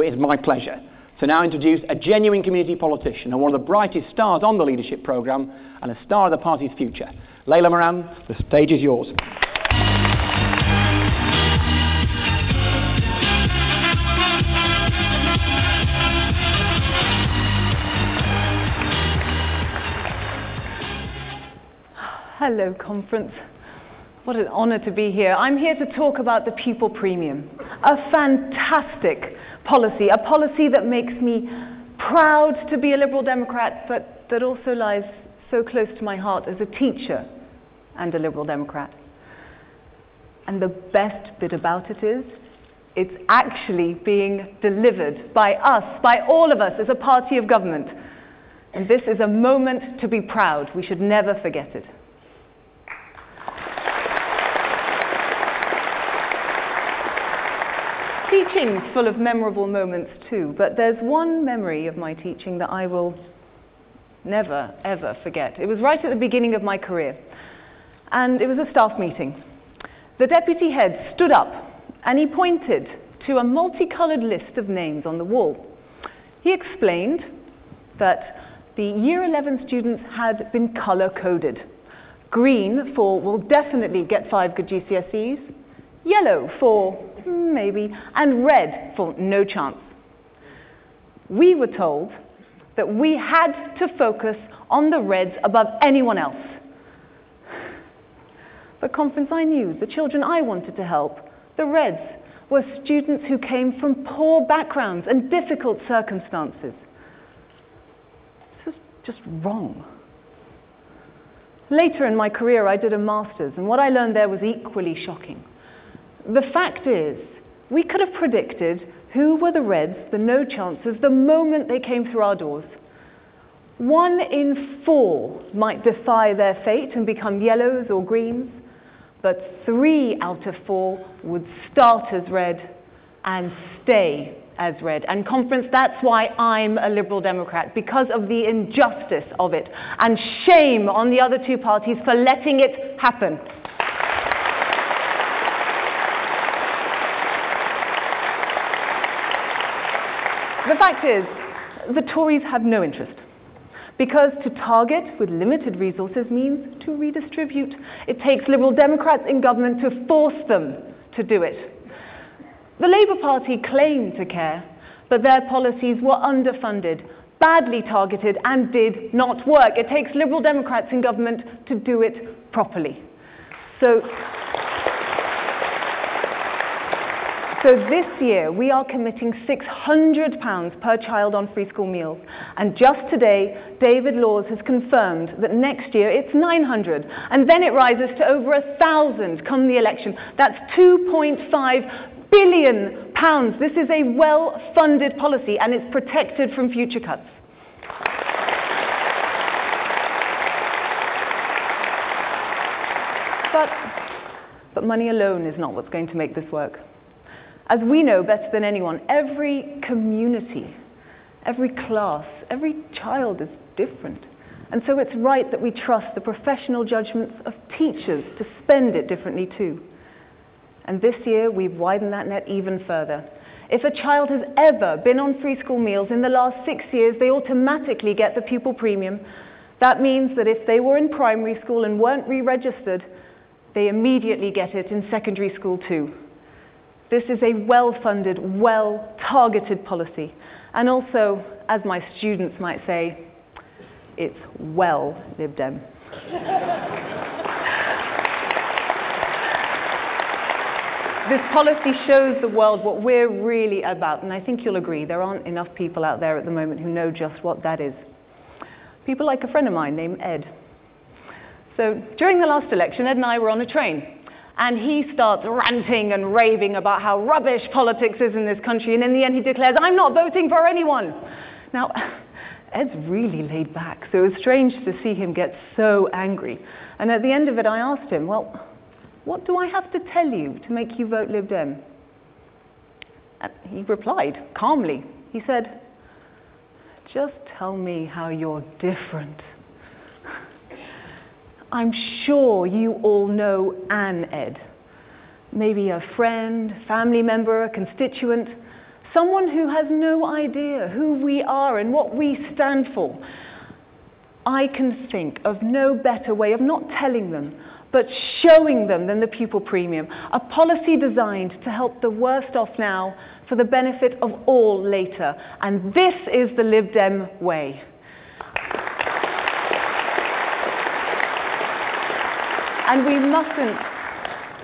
it is my pleasure to now introduce a genuine community politician and one of the brightest stars on the leadership programme and a star of the party's future. Layla Moran, the stage is yours. Hello, conference. What an honour to be here. I'm here to talk about the pupil premium, a fantastic policy, a policy that makes me proud to be a Liberal Democrat, but that also lies so close to my heart as a teacher and a Liberal Democrat. And the best bit about it is, it's actually being delivered by us, by all of us as a party of government. And this is a moment to be proud. We should never forget it. Teaching's full of memorable moments too, but there's one memory of my teaching that I will never, ever forget. It was right at the beginning of my career, and it was a staff meeting. The deputy head stood up, and he pointed to a multicoloured list of names on the wall. He explained that the Year 11 students had been colour-coded. Green for will definitely get 5 good GCSEs, yellow for maybe, and red for no chance. We were told that we had to focus on the reds above anyone else. But conference, I knew the children I wanted to help, the reds, were students who came from poor backgrounds and difficult circumstances. This was just wrong. Later in my career, I did a master's, and what I learned there was equally shocking. The fact is, we could have predicted who were the reds, the no chances, the moment they came through our doors. 1 in 4 might defy their fate and become yellows or greens, but 3 out of 4 would start as red and stay as red. And conference, that's why I'm a Liberal Democrat, because of the injustice of it. And shame on the other two parties for letting it happen. The fact is, the Tories have no interest, because to target with limited resources means to redistribute. It takes Liberal Democrats in government to force them to do it. The Labour Party claimed to care, but their policies were underfunded, badly targeted, and did not work. It takes Liberal Democrats in government to do it properly. So this year, we are committing £600 per child on free school meals. And just today, David Laws has confirmed that next year it's £900. And then it rises to over £1,000 come the election. That's £2.5 billion. This is a well-funded policy, and it's protected from future cuts. But money alone is not what's going to make this work. As we know better than anyone, every community, every class, every child is different. And so it's right that we trust the professional judgments of teachers to spend it differently too. And this year, we've widened that net even further. If a child has ever been on free school meals in the last 6 years, they automatically get the pupil premium. That means that if they were in primary school and weren't re-registered, they immediately get it in secondary school too. This is a well-funded, well-targeted policy. And also, as my students might say, it's well Lib Dem. This policy shows the world what we're really about, and I think you'll agree, there aren't enough people out there at the moment who know just what that is. People like a friend of mine named Ed. So during the last election, Ed and I were on a train. And he starts ranting and raving about how rubbish politics is in this country. And in the end, he declares, "I'm not voting for anyone." Now, Ed's really laid back, so it was strange to see him get so angry. And at the end of it, I asked him, "Well, what do I have to tell you to make you vote Lib Dem?" And he replied calmly. He said, "Just tell me how you're different." I'm sure you all know Anne Ed. Maybe a friend, family member, a constituent, someone who has no idea who we are and what we stand for, I can think of no better way of not telling them, but showing them than the pupil premium, a policy designed to help the worst off now for the benefit of all later. And this is the Lib Dem way. And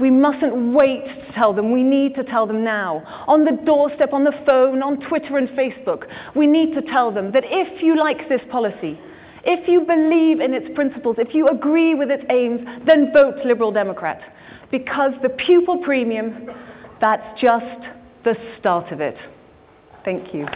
we mustn't wait to tell them. We need to tell them now. On the doorstep, on the phone, on Twitter and Facebook. We need to tell them that if you like this policy, if you believe in its principles, if you agree with its aims, then vote Liberal Democrat. Because the pupil premium, that's just the start of it. Thank you.